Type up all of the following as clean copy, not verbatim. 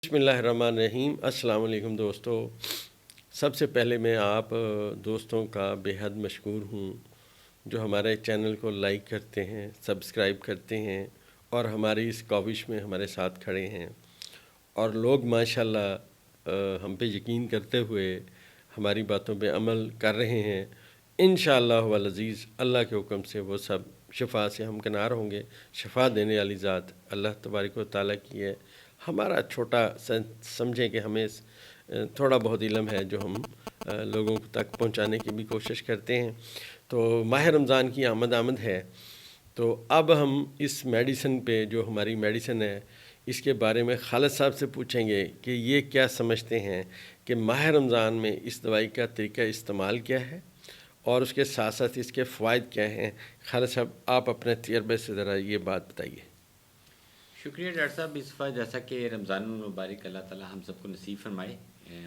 बिस्मिल्लाहिर्रहमानिर्रहीम। अस्सलाम वालेकुम दोस्तों। सबसे पहले मैं आप दोस्तों का बेहद मशकूर हूँ जो हमारे चैनल को लाइक करते हैं, सब्सक्राइब करते हैं और हमारी इस काविश में हमारे साथ खड़े हैं। और लोग माशाल्लाह हम पे यकीन करते हुए हमारी बातों पे अमल कर रहे हैं। इंशाअल्लाह वल अज़ीज़ अल्लाह के हुक्म से वो सब शफ़ा से हमकिनार होंगे। शफ़ा देने वाली ज़ात अल्लाह तबारक व तआला की है। हमारा छोटा समझें कि हमें थोड़ा बहुत इल्म है जो हम लोगों तक पहुंचाने की भी कोशिश करते हैं। तो माह रमज़ान की आमद है, तो अब हम इस मेडिसिन पे जो हमारी मेडिसिन है इसके बारे में खालिद साहब से पूछेंगे कि ये क्या समझते हैं कि माह रमज़ान में इस दवाई का तरीका इस्तेमाल क्या है और उसके साथ साथ इसके फ़वाइद क्या हैं। खालिद साहब, आप अपने तजर्बे से ज़रा ये बात बताइए। शुक्रिया डॉक्टर साहब। इस बार जैसा कि रमज़ान मुबारक अल्लाह ताला हम सबको नसीब फरमाए,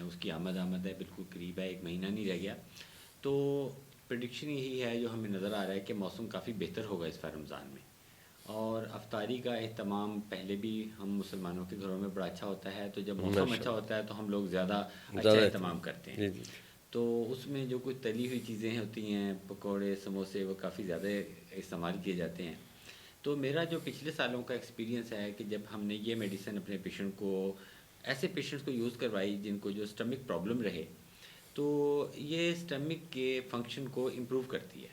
उसकी आमद है, बिल्कुल करीब है, एक महीना नहीं रह गया। तो प्रेडिक्शन यही है जो हमें नज़र आ रहा है कि मौसम काफ़ी बेहतर होगा इस बार रमज़ान में। और अफ्तारी का एहतमाम पहले भी हम मुसलमानों के घरों में बड़ा अच्छा होता है, तो जब मौसम अच्छा होता है तो हम लोग ज़्यादा अच्छा एहतमाम करते हैं। जी जी। तो उसमें जो कुछ तली हुई चीज़ें होती हैं, पकौड़े, समोसे, वो काफ़ी ज़्यादा इस्तेमाल किए जाते हैं। तो मेरा जो पिछले सालों का एक्सपीरियंस है कि जब हमने ये मेडिसिन अपने पेशेंट को, ऐसे पेशेंट्स को यूज़ करवाई जिनको जो स्टमक प्रॉब्लम रहे, तो ये स्टमक के फंक्शन को इम्प्रूव करती है।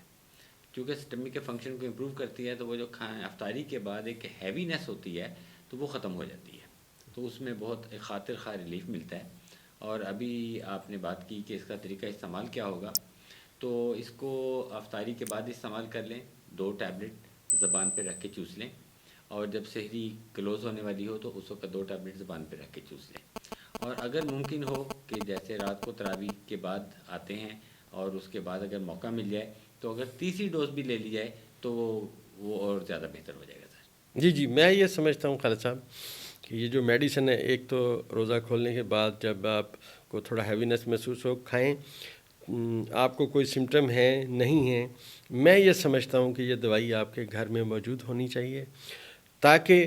क्योंकि स्टमक के फंक्शन को इम्प्रूव करती है तो वो जो अफ्तारी के बाद एक हैवीनेस होती है तो वो ख़त्म हो जाती है। तो उसमें बहुत एक खातिर खा रिलीफ मिलता है। और अभी आपने बात की कि इसका तरीका इस्तेमाल क्या होगा, तो इसको अफ्तारी के बाद इस्तेमाल कर लें। 2 टैबलेट ज़बान पे रख के चूस लें, और जब सहरी क्लोज़ होने वाली हो तो उस वक्त 2 टैबलेट ज़बान पे रख के चूस लें। और अगर मुमकिन हो कि जैसे रात को तरावी के बाद आते हैं और उसके बाद अगर मौका मिल जाए तो अगर तीसरी डोज भी ले ली जाए तो वो और ज़्यादा बेहतर हो जाएगा सर। जी जी, मैं ये समझता हूँ खालिद साहब कि ये जो मेडिसिन है, एक तो रोज़ा खोलने के बाद जब आपको थोड़ा हैवीनेस महसूस हो, खाएं। आपको कोई सिम्टम है नहीं है, मैं ये समझता हूँ कि ये दवाई आपके घर में मौजूद होनी चाहिए, ताकि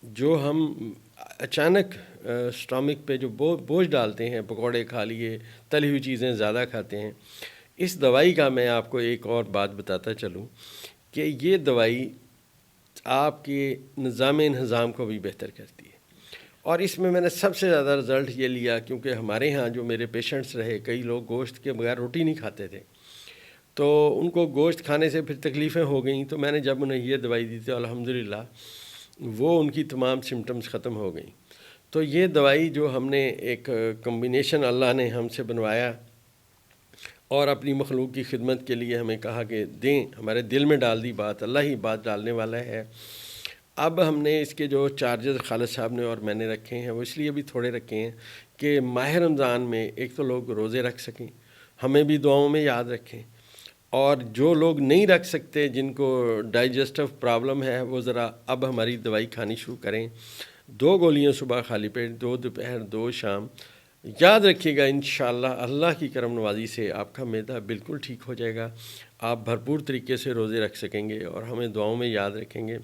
जो हम अचानक स्टमक पे जो बोझ डालते हैं, पकौड़े खा लिए, तली हुई चीज़ें ज़्यादा खाते हैं, इस दवाई का मैं आपको एक और बात बताता चलूँ कि ये दवाई आपके निज़ाम को भी बेहतर करती है। और इसमें मैंने सबसे ज़्यादा रिज़ल्ट ये लिया क्योंकि हमारे यहाँ जो मेरे पेशेंट्स रहे, कई लोग गोश्त के बगैर रोटी नहीं खाते थे, तो उनको गोश्त खाने से फिर तकलीफ़ें हो गई। तो मैंने जब उन्हें ये दवाई दी थी, अल्हम्दुलिल्लाह वो उनकी तमाम सिम्टम्स ख़त्म हो गई। तो ये दवाई जो हमने एक कम्बिनेशन अल्लाह ने हमसे बनवाया और अपनी मखलूक की खिदमत के लिए हमें कहा कि दें, हमारे दिल में डाल दी बात, अल्लाह ही बात डालने वाला है। अब हमने इसके जो चार्जेस खालिद साहब ने और मैंने रखे हैं वो इसलिए भी थोड़े रखे हैं कि माह रमज़ान में एक तो लोग रोज़े रख सकें, हमें भी दुआओं में याद रखें, और जो लोग नहीं रख सकते, जिनको डाइजेस्टिव प्रॉब्लम है, वो ज़रा अब हमारी दवाई खानी शुरू करें। 2 गोलियां सुबह खाली पेट, 2 दोपहर, 2 शाम। याद रखिएगा, इंशाअल्लाह अल्लाह की करम नवाज़ी से आपका मैदा बिल्कुल ठीक हो जाएगा। आप भरपूर तरीके से रोज़े रख सकेंगे और हमें दुआओं में याद रखेंगे।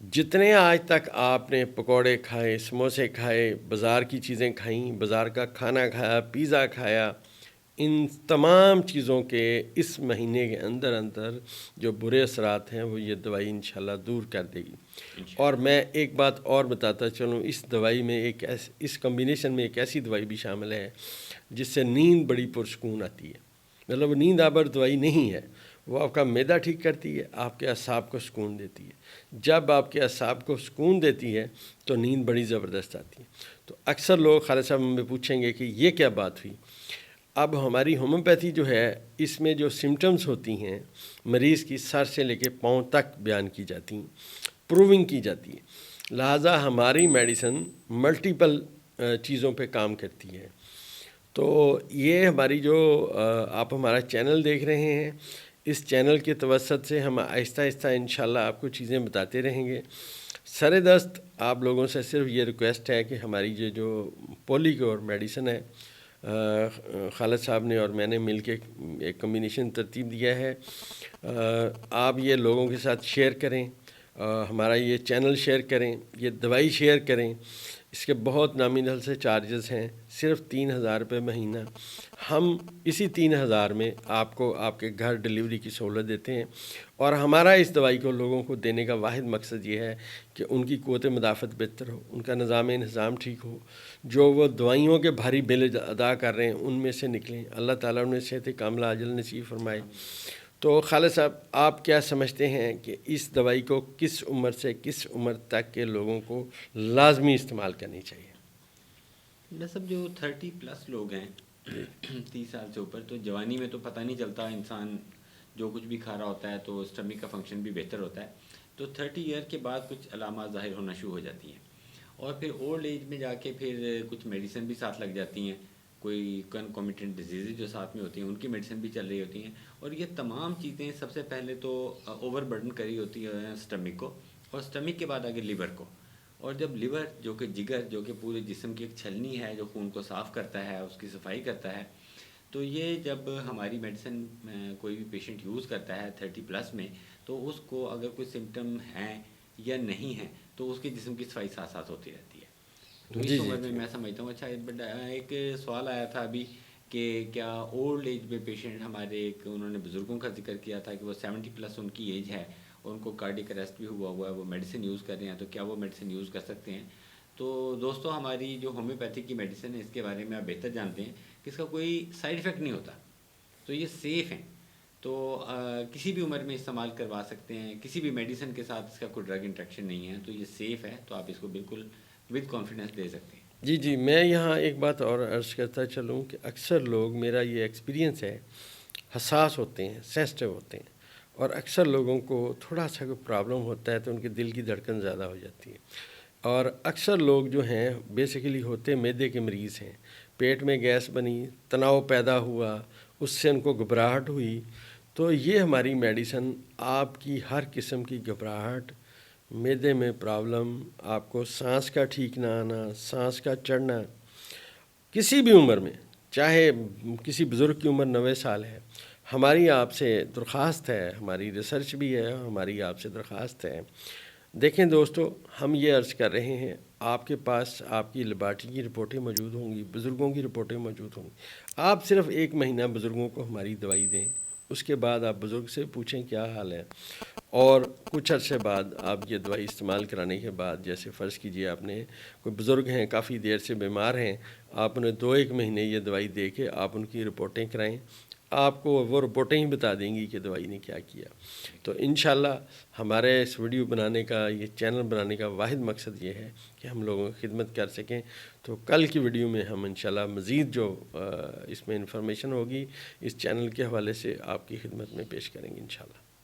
जितने आज तक आपने पकौड़े खाए, समोसे खाए, बाज़ार की चीज़ें खाईं, बाज़ार का खाना खाया, पिज़्ज़ा खाया, इन तमाम चीज़ों के इस महीने के अंदर अंदर जो बुरे असरात हैं वो ये दवाई इंशाल्लाह दूर कर देगी। और मैं एक बात और बताता चलूँ, इस दवाई में इस कम्बिनेशन में एक ऐसी दवाई भी शामिल है जिससे नींद बड़ी पुरसकून आती है। मतलब नींद आवर दवाई नहीं है, वो आपका मैदा ठीक करती है, आपके असाब को सुकून देती है। जब आपके असाब को सुकून देती है तो नींद बड़ी ज़बरदस्त आती है। तो अक्सर लोग खालिद साहब में पूछेंगे कि ये क्या बात हुई। अब हमारी होम्योपैथी जो है, इसमें जो सिम्टम्स होती हैं मरीज़ की, सर से लेके पाँव तक बयान की जाती हैं, प्रूविंग की जाती है। लिहाजा हमारी मेडिसिन मल्टीपल चीज़ों पे काम करती है। तो ये हमारी जो आप हमारा चैनल देख रहे हैं, इस चैनल के तवसत से हम आहिस्ता आहिस्ता इंशाल्लाह आपको चीज़ें बताते रहेंगे। सर दस्त आप लोगों से सिर्फ ये रिक्वेस्ट है कि हमारी ये जो पॉलीक्योर मेडिसिन है, खालिद साहब ने और मैंने मिल के एक कम्बिनेशन तरतीब दिया है, आप ये लोगों के साथ शेयर करें, हमारा ये चैनल शेयर करें, ये दवाई शेयर करें। اس کے بہت نامینل سے چارجز ہیں، صرف 3,000 روپے مہینہ. ہم اسی 3,000 میں آپ کو آپ کے گھر ڈلیوری کی سہولت دیتے ہیں، اور ہمارا اس دوائی کو لوگوں کو دینے کا واحد مقصد یہ ہے کہ ان کی قوت مدافعت بہتر ہو، ان کا نظام ٹھیک ہو، جو وہ دوائیوں کے بھاری بل ادا کر رہے ہیں ان میں سے نکلیں. اللہ تعالیٰ انہیں صحت کاملہ عاجل نصیب فرمائے. تو خالد صاحب، آپ کیا سمجھتے ہیں کہ اس دوائی کو کس عمر سے کس عمر تک کے لوگوں کو لازمی استعمال کرنی چاہیے؟ سب جو 30+ لوگ ہیں 30 سال سے اوپر، تو جوانی میں تو پتہ نہیں چلتا، انسان جو کچھ بھی کھا رہا ہوتا ہے تو اسٹمک کا فنکشن بھی بہتر ہوتا ہے. تو 30 ایئر کے بعد کچھ علامات ظاہر ہونا شروع ہو جاتی ہیں، اور پھر اولڈ ایج میں جا کے پھر کچھ میڈیسن بھی ساتھ لگ جاتی ہیں، کوئی کنکومیٹنٹ ڈیزیز جو ساتھ میں ہوتی ہیں ان کی میڈیسن بھی چل رہی ہوتی ہیں. اور یہ تمام چیزیں سب سے پہلے تو اوور برڈن کری ہوتی ہے اسٹمک کو، اور اسٹمک کے بعد آگے لیور کو. اور جب لیور جو کہ جگر جو کہ پورے جسم کی ایک چھلنی ہے جو خون کو صاف کرتا ہے، اس کی صفائی کرتا ہے، تو یہ جب ہماری میڈیسن کوئی بھی پیشنٹ یوز کرتا ہے 30+ میں، تو اس کو اگر کوئی سمٹم ہیں یا نہیں ہیں تو اس کے جسم کی صفائی ساتھ ساتھ ہوتی رہتی ہے. تو جی اس جی عمر میں جی میں سمجھتا ہوں. اچھا، ایک سوال آیا تھا ابھی کہ کیا اولڈ ایج میں پیشنٹ، ہمارے ایک انہوں نے بزرگوں کا ذکر کیا تھا کہ وہ 70+ ان کی ایج ہے اور ان کو کارڈک اریسٹ بھی ہوا ہے، وہ میڈیسن یوز کر رہے ہیں، تو کیا وہ میڈیسن یوز کر سکتے ہیں؟ تو دوستو، ہماری جو ہومیوپیتھی کی میڈیسن ہے اس کے بارے میں آپ بہتر جانتے ہیں کہ اس کا کوئی سائیڈ افیکٹ نہیں ہوتا، تو یہ سیف ہیں. تو کسی بھی عمر میں استعمال کروا سکتے ہیں، کسی بھی میڈیسن کے ساتھ اس کا کوئی ڈرگ انٹریکشن نہیں ہے، تو یہ سیف ہے، تو آپ اس کو بالکل ود کانفیڈنس دے سکتے ہیں. جی جی. میں یہاں ایک بات اور عرض کرتا چلوں کہ اکثر لوگ، میرا یہ ایکسپیرینس ہے، حساس ہوتے ہیں، سینسٹیو ہوتے ہیں، اور اکثر لوگوں کو تھوڑا سا کوئی پرابلم ہوتا ہے تو ان کے دل کی دھڑکن زیادہ ہو جاتی ہے. اور اکثر لوگ جو ہیں بیسیکلی ہوتے معدے کے مریض ہیں، پیٹ میں گیس بنی، تناؤ پیدا ہوا، اس سے ان کو گھبراہٹ ہوئی. تو یہ ہماری میڈیسن آپ کی ہر قسم کی گھبراہٹ، معدے میں پرابلم، آپ کو سانس کا ٹھیک نہ آنا، سانس کا چڑھنا، کسی بھی عمر میں، چاہے کسی بزرگ کی عمر 90 سال ہے، ہماری آپ سے درخواست ہے، ہماری ریسرچ بھی ہے، ہماری آپ سے درخواست ہے. دیکھیں دوستو، ہم یہ عرض کر رہے ہیں، آپ کے پاس آپ کی لیبارٹری کی رپورٹیں موجود ہوں گی، بزرگوں کی رپورٹیں موجود ہوں گی. آپ صرف 1 مہینہ بزرگوں کو ہماری دوائی دیں، اس کے بعد آپ بزرگ سے پوچھیں کیا حال ہے، اور کچھ عرصے بعد آپ یہ دوائی استعمال کرانے کے بعد، جیسے فرض کیجئے آپ نے کوئی بزرگ ہیں کافی دیر سے بیمار ہیں، آپ انہیں 2-1 مہینے یہ دوائی دے کے آپ ان کی رپورٹیں کرائیں، آپ کو وہ رپورٹیں ہی بتا دیں گی کہ دوائی نے کیا کیا. تو انشاءاللہ ہمارے اس ویڈیو بنانے کا، یہ چینل بنانے کا واحد مقصد یہ ہے کہ ہم لوگوں کی خدمت کر سکیں. تو کل کی ویڈیو میں ہم انشاءاللہ مزید جو اس میں انفارمیشن ہوگی اس چینل کے حوالے سے آپ کی خدمت میں پیش کریں گے انشاءاللہ.